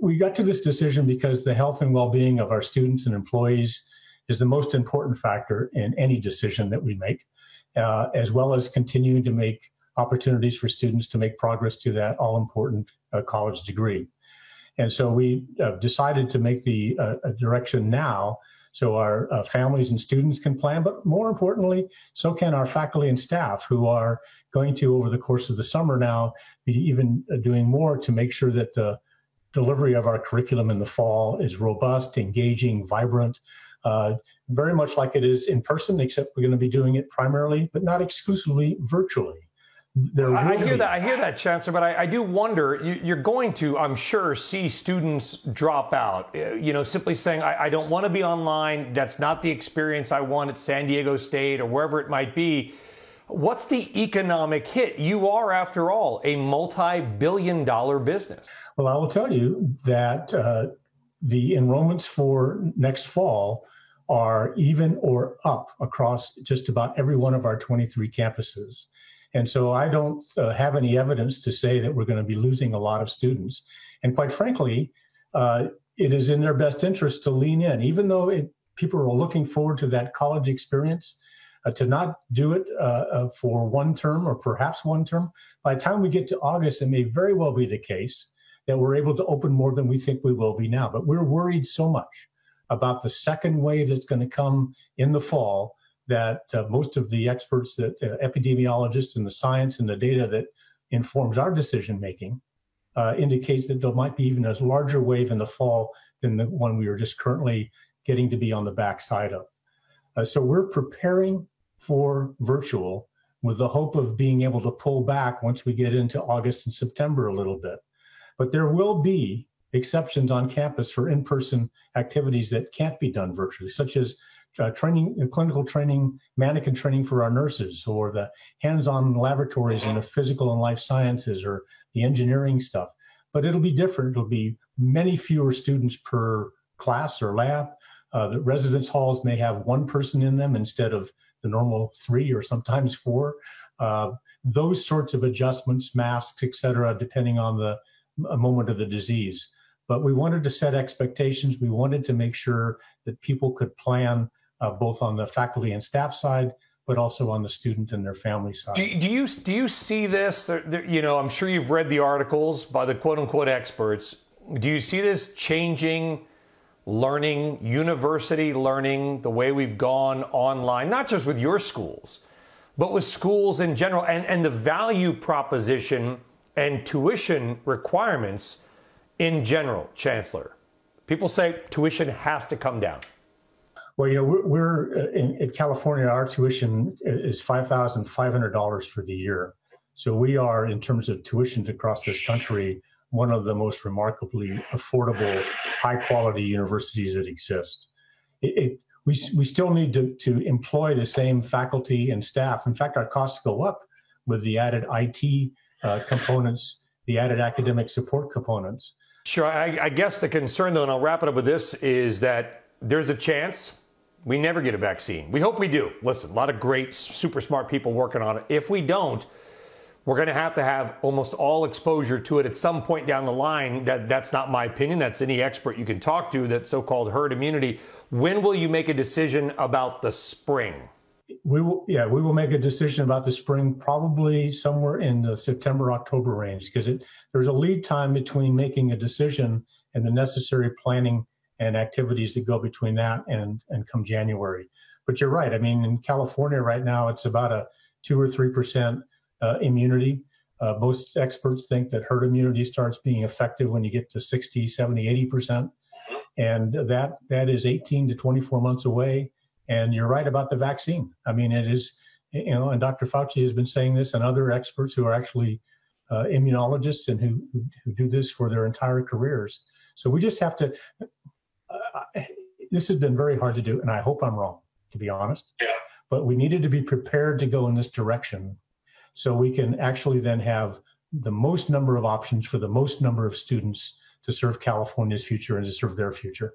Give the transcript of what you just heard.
We got to this decision because the health and well-being of our students and employees is the most important factor in any decision that we make, as well as continuing to make opportunities for students to make progress to that all-important college degree. And so we decided to make the direction now so our families and students can plan, but more importantly, so can our faculty and staff who are going to, over the course of the summer now, be even doing more to make sure that the delivery of our curriculum in the fall is robust, engaging, vibrant, very much like it is in person, except we're going to be doing it primarily, but not exclusively, virtually. I hear that, Chancellor, but I do wonder, you're going to, I'm sure, see students drop out, simply saying, I don't want to be online. That's not the experience I want at San Diego State or wherever it might be. What's the economic hit? You are, after all, a multi-billion-dollar business. Well, I will tell you that the enrollments for next fall are even or up across just about every one of our 23 campuses. And so I don't have any evidence to say that we're going to be losing a lot of students. And quite frankly, it is in their best interest to lean in, even though people are looking forward to that college experience, to not do it for one term or perhaps one term. By the time we get to August, it may very well be the case that we're able to open more than we think we will be now. But we're worried so much about the second wave that's going to come in the fall that most of the experts, that epidemiologists and the science and the data that informs our decision making indicates that there might be even a larger wave in the fall than the one we are just currently getting to be on the backside of. So we're preparing for virtual with the hope of being able to pull back once we get into August and September a little bit. But there will be exceptions on campus for in-person activities that can't be done virtually, such as clinical training, mannequin training for our nurses, or the hands-on laboratories in the physical and life sciences, or the engineering stuff. But it'll be different. It'll be many fewer students per class or lab. The residence halls may have one person in them instead of the normal 3 or sometimes 4. Those sorts of adjustments, masks, et cetera, depending on the moment of the disease. But we wanted to set expectations. We wanted to make sure that people could plan both on the faculty and staff side, but also on the student and their family side. Do you see this? I'm sure you've read the articles by the quote unquote experts. Do you see this changing learning, university learning, the way we've gone online, not just with your schools, but with schools in general, and the value proposition and tuition requirements in general, Chancellor? People say tuition has to come down. Well, we're in California, our tuition is $5,500 for the year. So we are, in terms of tuitions across this country, one of the most remarkably affordable, high-quality universities that exist. We still need to employ the same faculty and staff. In fact, our costs go up with the added IT components, the added academic support components. Sure. I guess the concern, though, and I'll wrap it up with this, is that there's a chance we never get a vaccine. We hope we do. Listen, a lot of great, super smart people working on it. If we don't, we're going to have almost all exposure to it at some point down the line. That's not my opinion. That's any expert you can talk to, that so-called herd immunity. When will you make a decision about the spring? We will make a decision about the spring probably somewhere in the September, October range, because there's a lead time between making a decision and the necessary planning and activities that go between that and come January. But you're right. I mean, in California right now, it's about a 2 or 3% immunity. Most experts think that herd immunity starts being effective when you get to 60, 70, 80%. And that is 18 to 24 months away. And you're right about the vaccine. I mean, it is, and Dr. Fauci has been saying this, and other experts who are actually immunologists and who do this for their entire careers. So we just have to, this has been very hard to do, and I hope I'm wrong, to be honest. Yeah. But we needed to be prepared to go in this direction so we can actually then have the most number of options for the most number of students to serve California's future and to serve their future.